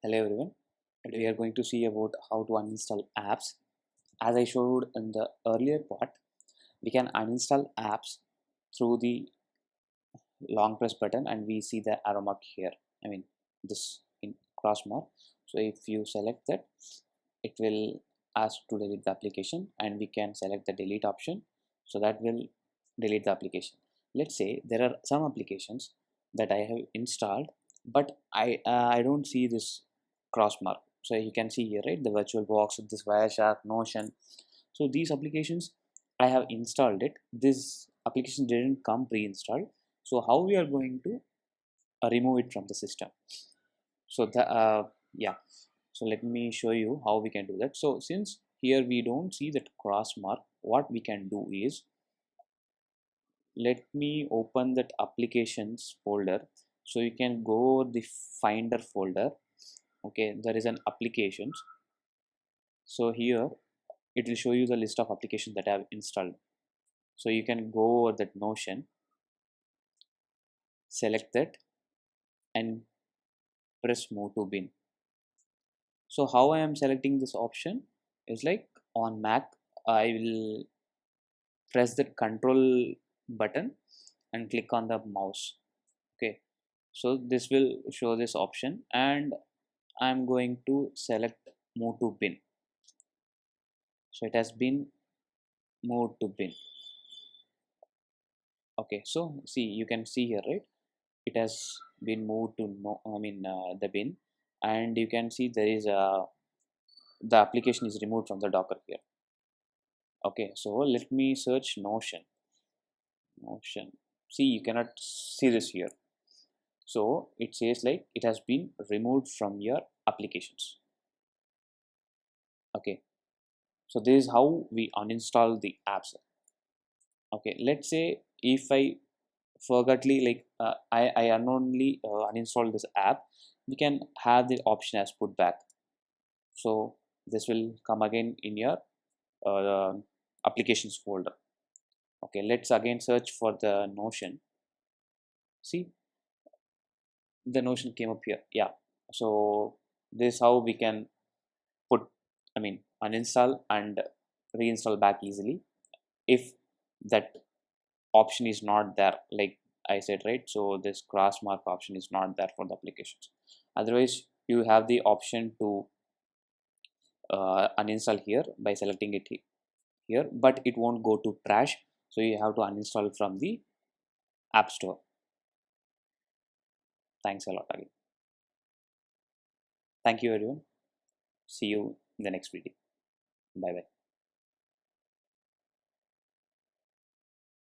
Hello everyone. Today we are going to see about how to uninstall apps. As I showed in the earlier part, we can uninstall apps through the long press button and we see the arrow mark here. I mean this in cross mark. So if you select that, it will ask to delete the application and we can select the delete option. So that will delete the application. Let's say there are some applications that I have installed, but I don't see this cross mark. So you can see here, right, the virtual box, this Wireshark, Notion. So these applications I have installed it. This application didn't come pre-installed. So how we are going to remove it from the system? So the yeah, so let me show you how we can do that. So since here we don't see that cross mark, what we can do is, let me open that applications folder. So you can go the finder folder. Okay, there is an applications. So here it will show you the list of applications that I have installed. So you can go over that Notion, select that and press move to bin. So how I am selecting this option is like on Mac, I will press the control button and click on the mouse. Okay, so this will show this option and I'm going to select move to bin. So it has been moved to bin. Okay, so see, you can see here, right, it has been moved to the bin, and you can see there is a the application is removed from the Docker here. Okay, so let me search Notion. See, you cannot see this here. So it says like it has been removed from your applications. Okay, so this is how we uninstall the apps. Okay, let's say if I forgetly I unknowingly uninstall this app, we can have the option as put back. So this will come again in your uh, applications folder. Okay, let's again search for the Notion. See, the Notion came up here. Yeah, so this is how we can put uninstall and reinstall back easily if that option is not there, like I said, right? So this cross mark option is not there for the applications. Otherwise you have the option to uninstall here by selecting it here, but it won't go to trash, so you have to uninstall from the app store. Thanks a lot again. Thank you everyone. See you in the next video. Bye bye.